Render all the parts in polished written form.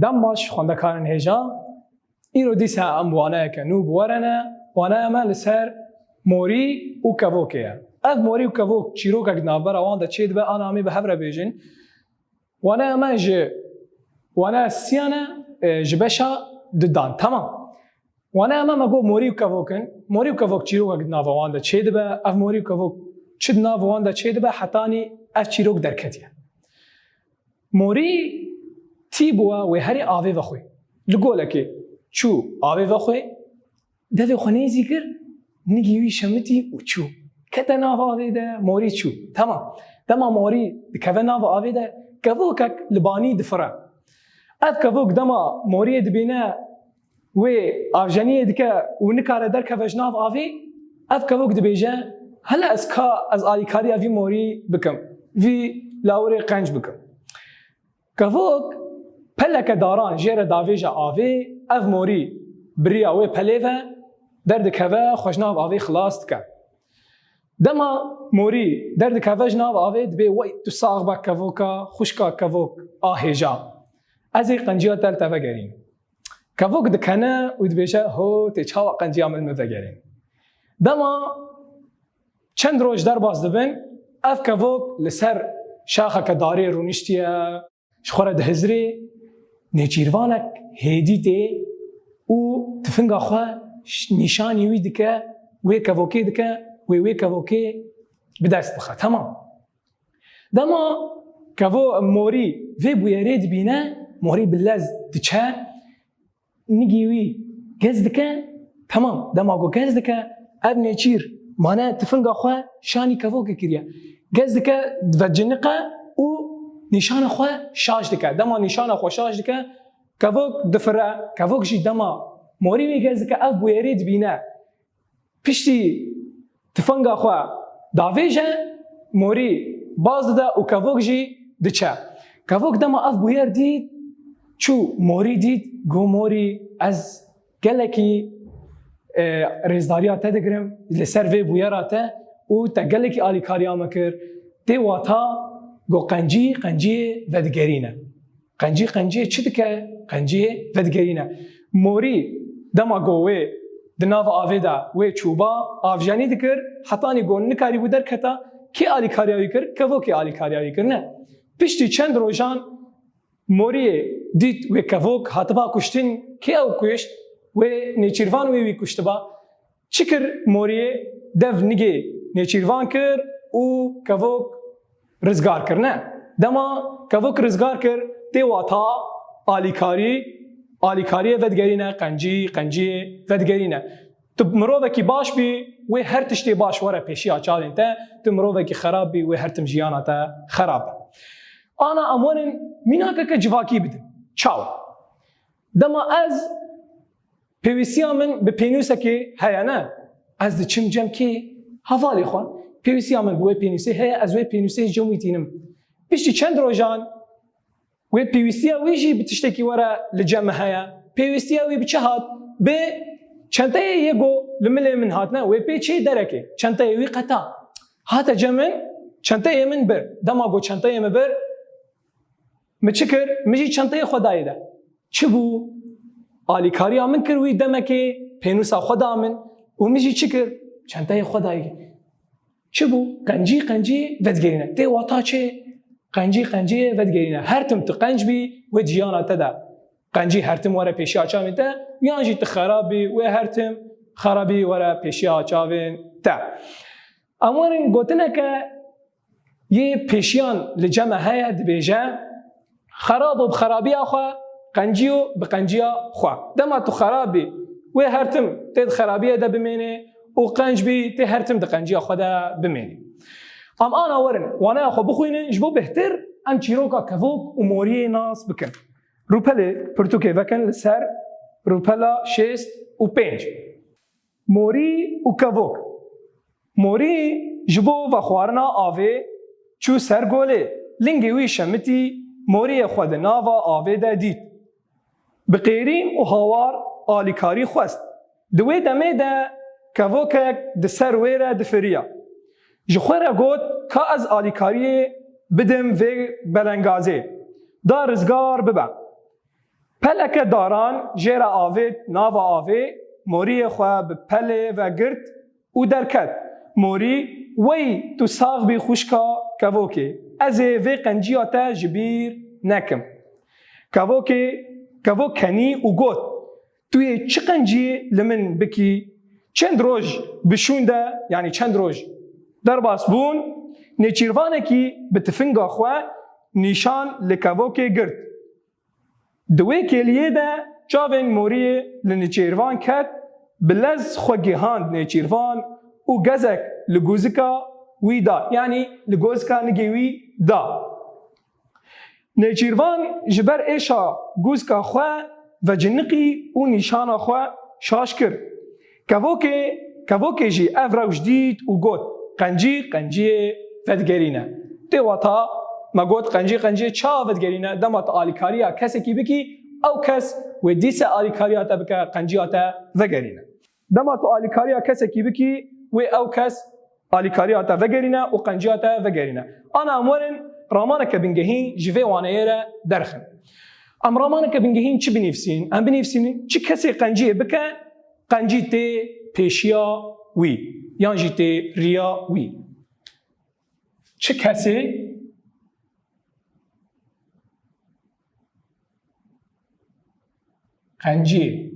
دم باش خوندکارن هجا ایرو دیسا ام وانه که نو بورنه وانه اما لسر موری و کووکه اف موری و کووک چیروک اگه نافبر آوان دا چید به آنا همی به هفره بیجن وانه اما جه وانه سیانه جبشا ددان تمام وانه اما مگو موری و کووکن موری و کووک چیروک اگه ناف آوان دا چید به اف موری و کووک چید ناف آوان دا چید به حتانی اف چیروک درکتیه موری تی بوا و هری آوی وخوی لگوله که چو آوی وخوی دوی خونه زیگر نگیوی شمتی و چو کتا ناف آوی ده موری چو تمام دما موری دکوه ناف آوی ده کووکک لبانی دفره اف کووک دما موری دبینه و آفجانیه دکه و نکاره در کوش ناف آوی اف کووک دبیجه هلا از آلیکاری اوی موری بکم وی لاوری قنج بکم کووک پلک داران جیر داویجا آوی اف موری بریا و پلیوه درد کوه خوشناف آوی خلاص دکه دما موری درد کوه جناف آوی دبی وی تو ساغ با کووکا خوشکا کووک آهیجا از این قنجیات دل تفگرین کووک دکنه و دبیشه هو تیچاو قنجی عمل مفگرین دما چند روز در باز دبن اف کووک لسر شاخه که داری رونشتیه شخوره دهزری نجیروانک هیدیده و تفنگا خواه نشانی وی دکه وی کووکی دکه وی کووکی بدست بخواه تمام دما کوو موری وی بویره دبینه موری بلز دچه نگیوی گز دکه تمام دما گو گز دکه اب نچیر مانه تفنگا خواه شانی کووکی کریه گز دکه دوجنقه و نشان خو شاش دکه دما نشان خو شاش دکه کووک دفره کووک جی دما موری میگه که اف بویری دبینه پشتی تفنگا خو داویجه موری باز ده و کووک جی دچه کووک دما اف بویر دید چو موری دید گو موری از گلکی رزداریا تدگرم لسر وی بویراته و تا گلکی آلیکاریا مکر تی واتا گو قنجی ودگرینه قنجی چی دکه قنجی ودگرینه موری دما گوه دناو آویدا و چوبا آفجانی دکر حتانی گو نکاری بودر کتا کی آلی کاریایی کر کوو کی آلی کاریایی کر نه پشتی چند روزان موری دید و کووک حتبا کشتین کی او کشت و نیچیروان وی کشتبا چیکر موری دو نگی نیچیروان کر و کووک رزگار کرنه دما کووک رزگار کر تی واتا آلیکاری ودگرینه قنجی ودگرینه تو مروه کی باش بی و هر تشتی باش وره پیشی آچالین تا تو مروه کی خراب بی و هر تم جیانا تا خراب آنا امورن میناکه که جواکی بدم چاو دما از پیویسیا من به پینوسه که هیا نه از دی چم جم کی حوالی خوان پیویسیا من بوی پینوسه هیا از وی پینوسه جمعیتینم بیشتی چند روزان و پیویسیا ویجی بتشتکی ورا لجمع هیا پیویسیا وی بچه هات به چنته یگو لمله من هاتنا و پی چی درکه چنته وی قطع هات جمن چنته من بر دما گو چنته من بر مچکر مجی چنته خدای ده چه بو آلیکاری من کروی دمکه پینوسا خدا من و مجی چکر چنته خدای چه بو قنجی ودگرینه تی واتا چه قنجی ودگرینه هر تم تو قنج بی و جیانا تدا قنجی هر تم ورا پیشی آچاوین تا یانجی تو خرابی و هر تم خرابی ورا پیشی آچاوین تا امورین گوتنه که یه پیشیان لجمع هیا دبیجه خراب و بخرابی آخوا قنجیو بقنجیا خوا دما تو خرابی و هر تم تد خرابیه ده بمینه و قنج بی تی هر تم ده قنجیا خوا ده بمینه ام آنا ورن وانا خو بخوینن جبو بهتر ام چیروکا کووک و موری ناس بکن روپله پرتوکه وکن لسر روپلا 6 و 5 موری و کووک موری جبو و خوارنا آوه چو سر گوله لنگی وی شمتی موری خود ناوا آوه ده دید بقیرین و هاوار آلیکاری خواست دوی دمه ده کووکک ده سر ویره دفریا جخوره گوت که از آلیکاری بدم و بلنگازه دا رزگار ببا پلک داران جیرا آوید ناو آوی موری خواه به پله و گرد او درکت موری وی تو ساغ بی خوشکا کووکی از وی قنجیاتا جبیر نکم کوو کنی و گوت توی چه قنجی لمن بکی چند روز بشونده یعنی چند روز در باس بون نیچیروانه کی به تفنگا خواه نیشان لکووکی گرد دوی کلیه ده چاوین موری لنیچیروان کد بلز خوگیهاند نیچیروان و گزک لگوزکا وی دا یعنی لگوزکا نگیوی دا نیچیروان جبر ایشا گوزکا خواه و جنقی و نیشانا خواه شاش کرد کووکی جی افراوش دید و گوت قنجی فدگرینه دیواتا ما گوت قنجی چا فدگرینه دمات آلیکاریا کسی کی بکی او کس و دیس آلیکاریا تا بکا قنجیا تا فدگرینه دمات آلیکاریا کسی کی بکی و او کس آلیکاریا تا فدگرینه و قنجیا تا فدگرینه انا امورن رامانك بنجهين جفي وانيرا درخن ام رامانك بنجهين چه بنفسين ام بنفسين چه کسی قنجی بکا قنجی تی پیشیا وی یانجی تی ریا وی چه کسی قنجی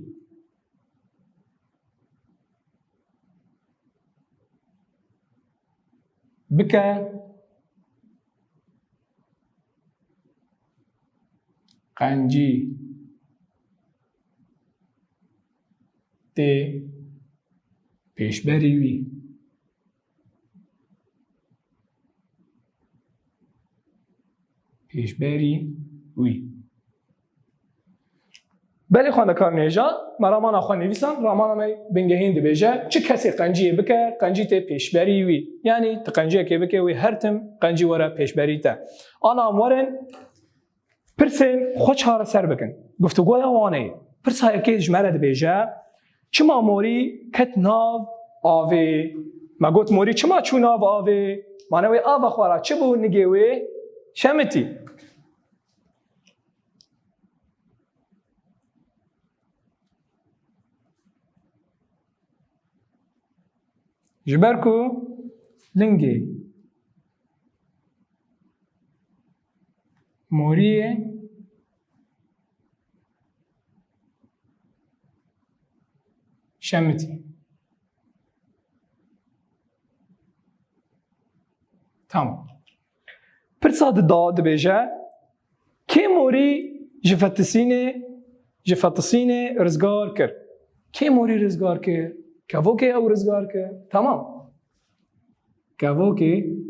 بکا قنجی تی پیشبری وی بله خواندکار نیجا مرامان خواه نویسان رامان می بنگهین دی بیجه چه کسی قنجی بکه قنجی تی پیشبری وی یعنی تی قنجی که بکه وی هر تم قنجی وره پیشبری تا آنا امورن پرسین خود چهار سر بکن گفتگوی وانه پرسا یکی جمره دی بیجه چما موری کت ناو آوه ما گوت موری چما چو ناو آوه مانوی آوه خوارا چه بو نگیوه شمتی جبرکو لنگی موریه شمتی تمام پرساد داد بیجه که موری جفتسینه رزگار کرد که موری رزگار کرد کووکی او رزگار کرد تمام کووکی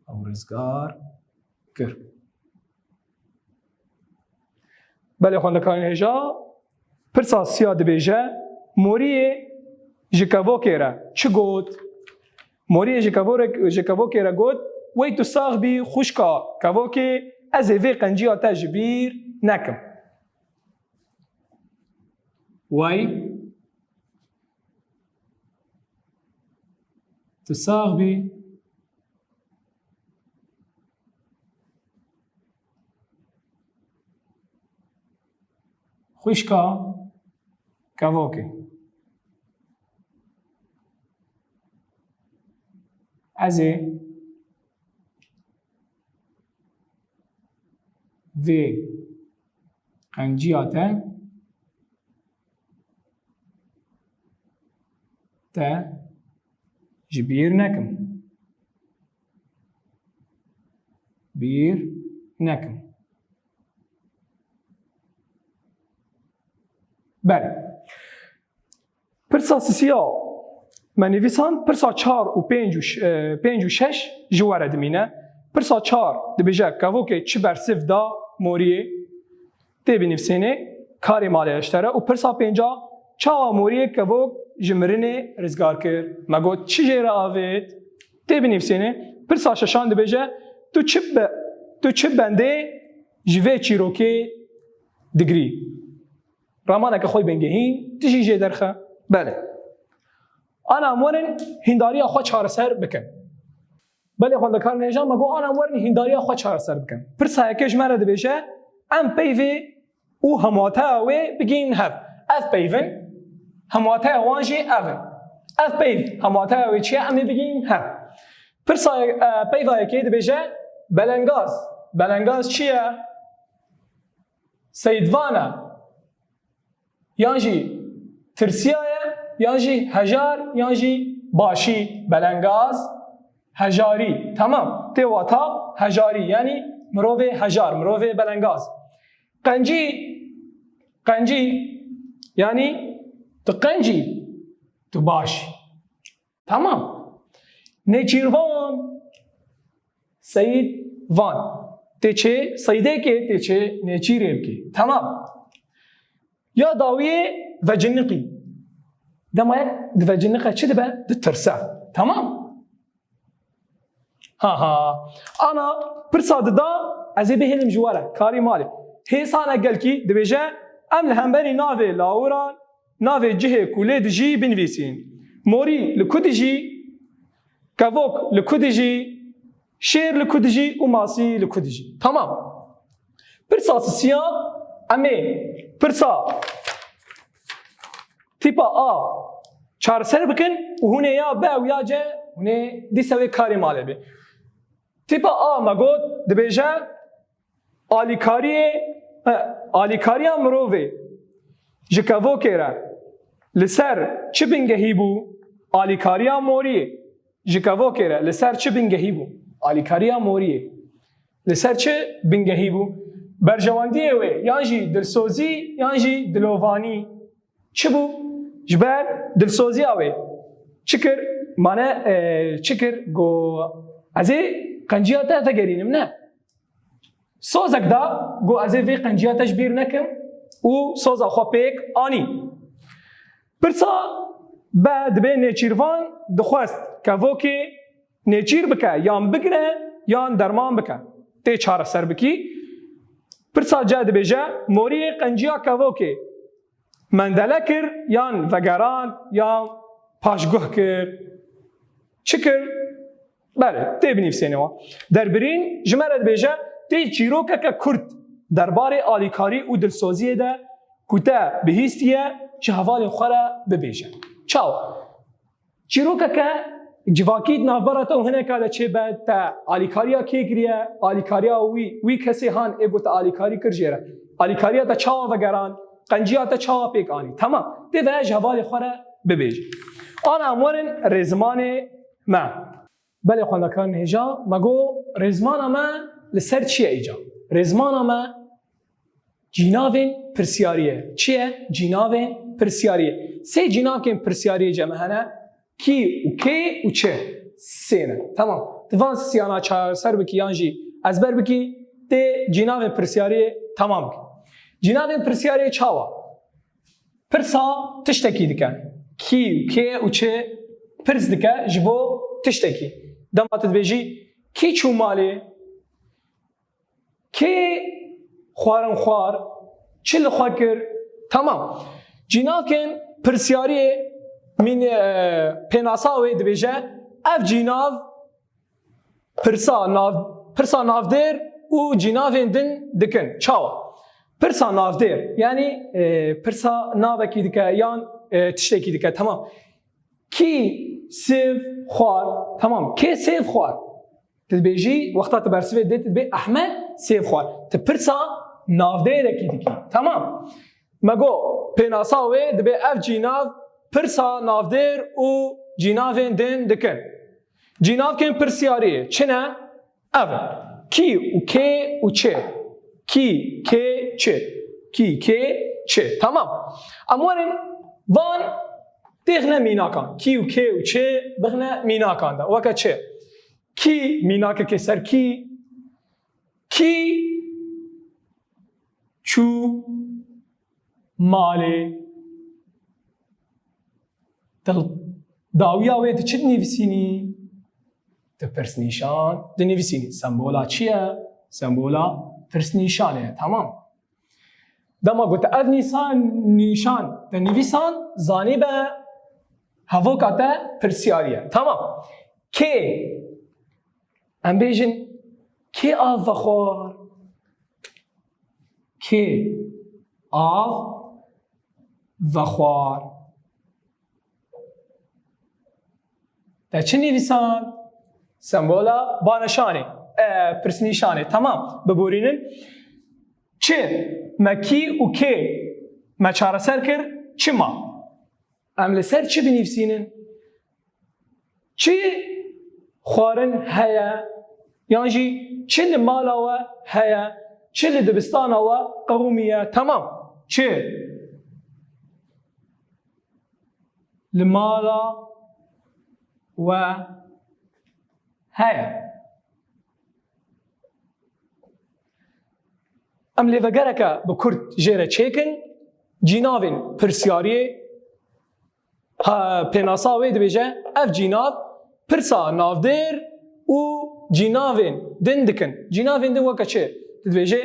او رزگار کرد بله خوندکان هجا پرسا سیاد بیجه موری جکووکی را چه گود؟ موری جکووکی را گود وی تو ساغ بی خوشکا کووکی از وی قنجی آتا جبیر نکم وی تو ساغ بی خوشکا کووکی از وی قنجی آتا تا جبیر نکم بله پرسا سیا من نویسان پرسا 4 و 5 و 6 جواره دمینه پرسا 4 دبیجه کووکی چه برسف دا موریه تی بنفسینه کاری مالی اشتره و پرسا 5 چا موریه کووک جمرینه رزگار کرد مگو چی جیره آوید تی بنفسینه پرسا 6 دبیجه تو چه بنده جوه چیروکی دگری رمانك خوي بنجهين تجي جي درخه بله انا امورن هنداري اخو چهار سر بکن بله خوند کار نجام مگو انا امورن هنداري اخو چهار سر بکن پرسا کش مرد بشه ام پیوی او هماتا و بگین هف اف پیون هماتا وانجی اون اف پیو هماتا و چی امی بگین هف پرسا پیوا کی بشه بلنگاز چیه سیدوانا یانجی ترسیایه یانجی هجار یانجی باشی بلنگاز هجاری تمام تیواتا هجاری یعنی مروه هجار مروه بلنگاز قنجی یعنی تو قنجی تو باشی تمام نیچیروان سید وان تیچه سیده که تیچه نیچیریم که تمام یا داویه و جنقی دمايك دفجنقه چه دبه دترسا تمام ها انا برصاد دا ازي بهلم جواره كاري مالي هيسانا قالكي دبيجا ام لهمبري نافي لاوران نافي جهه كولي دجي بنفيسين موري لكودجي كافوك لكودجي شير لكودجي وماسي لكودجي تمام برصاد السيان امي برصاد تيبا چهار سر بکن و هونه یا با و یا جه هونه دی سوی کاری ماله بی تیپا مگود دبیجه آلیکاری مرووی جکوو کرا لسر چه بنگهی بو آلیکاری موریه جکوو کرا لسر چه بنگهی بو آلیکاری موریه لسر چه بنگهی بو برجواندیه وی یانجی دلسوزی یانجی دلووانی چه بو جبر دلسوزی آوی چکر مانه چکر گو ازی قنجیات تگرینم نه سوزک دا گو ازی وی قنجیاتش بیر نکم و سوز خو پیک آنی پرسا بعد به نیچیروان دخواست که وکی نیچیر بکه یان بگره یان درمان بکه تی چهار سر بکی پرسا جاد بیجه موری قنجیا که وکی مندله کر یان وگران یان پاشگوه کر چکر بله تی بنیفسینه و در برین جمرد بیجه تی چیروکه که کرد درباره آلیکاری و دلسوزیه ده کتا بهیستیه چه حوالی خوره ببیجه چاو چیروکه که جواکید نافبرات و هنه که چه بد تا آلیکاریا که گریه آلیکاریا وی کسی هان ایگو تا آلیکاری کر جیره آلیکاریا تا چاو وگران قنجیات چاو پیک آنی تمام تی ویج حوالی خوره ببیجه آن امورن رزمان ما بله خواندکان هجا مگو رزمان ما لسر چیه ایجا رزمان ما جناوین پرسیاریه چیه جناوین پرسیاریه سه جناو که پرسیاریه جمعه هنه کی و کی و چه سینه تمام تفان سیانا چهار سر بکی یانجی از بر بکی تی جناوین پرسیاریه تمام کی جناوین پرسیاریه چاوا پرسا تشتکی دکن کی و کی و چه پرس دکه جبو تشتکی دمات بیجی کی چو مالی کی خوارن خوار چل خوار کر تمام جناو کن پرسیاریه من پناسا و دبیجه اف جناو پرسا ناف دیر و جناوین دن دکن چاو پرسا ناف دیر یعنی پرسا ناو کی دکه یان تشتکی دکه تمام کی سیف خوار تمام کی سیف خوار تبیجی وقتا تبرسوی دیت تبی احمد سیف خوار تپرسا ناف دیر کی دکی تمام مگو پناسا و دبی اف جناو پرسا نافدر و جناوین دن دکن جناو کن پرسیاریه چنه؟ اول کی و کی و چه کی چه کی چه تمام امورن وان تغنى میناکان کی و کی و چه بغنى میناکان ده وکا چه کی میناکه که سر کی چو ماله داویا وی چه نویسینی؟ پرس نیشان نویسینی سمبولا چیه؟ سمبولا پرس نیشانه تمام دما قلت اف نشان تنویسان زانی به هفوکاته پرسیاریه تمام که ام بیجن که آف و خوار که آف و خوار در چه نویسان؟ سمبولا با نشانه پرسنیشانه تمام ببورینن چه مکی و که ما چاره سر کر چه ما ام لسر چه بنویسینن چه خوارن هیا یعنی جی چه لمالا و هیا چه لدبستانا و قومیه تمام چه لمالا و هیا ام لیوگرکا بکرد جیره چیکن جیناوین پرسیاریه پیناسا وید بیجه اف جیناو پرسا نافدیر و جیناوین دندکن جیناوین دن وکا چه بیجه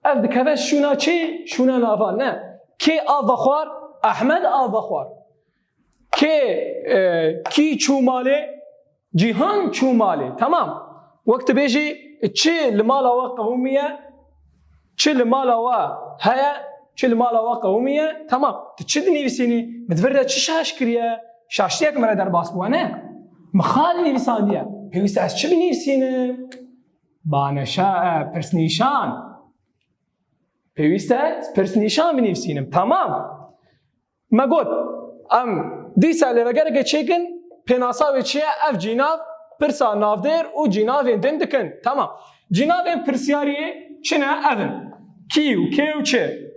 اف دکوه شونا چه شونا نافان نه که آف خوار احمد آف خوار که کی چوماله جیهان چوماله تمام وقت بیجه چه لمالا و قومیه چه لمالا و هیا چه لمالا و قومیه تمام چه نویسینی متورده چه شاش کریه شاشتیه که مرا در باس بوانه مخال نویساندیه پیوسته از چه بنویسینه بانشا پرسنیشان پیوسته از پرسنیشان بنویسینم تمام ما گفت ام دیسا لوگره که چیکن پیناسا و چیه اف جیناو پرسا نافدیر و جیناوین دندکن تمام جیناوین پرسیاریه چنه اون کیو کیو چه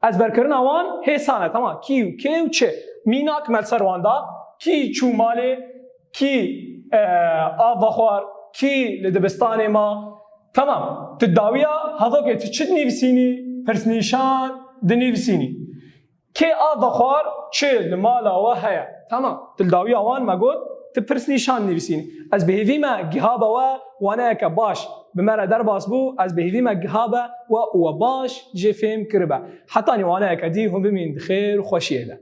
از برکرن آوان حسانه تمام کیو کیو چه میناک ملسرواندا کی چوماله کی آب خوار کی لدبستان ما تمام تداویا هذا که چه نویسینی پرسنیشان دنویسینی کی آب خوار چه لمالا و هیا تمام تداویا آوان ما گفت تپرسنیشان نویسینی از بهیوی ما گهابا و وانا که باش بمرا در باس بو از بهیوی ما گهابا و باش جفیم کربا حتی وانا که دی هم بمین خیر و خوشیه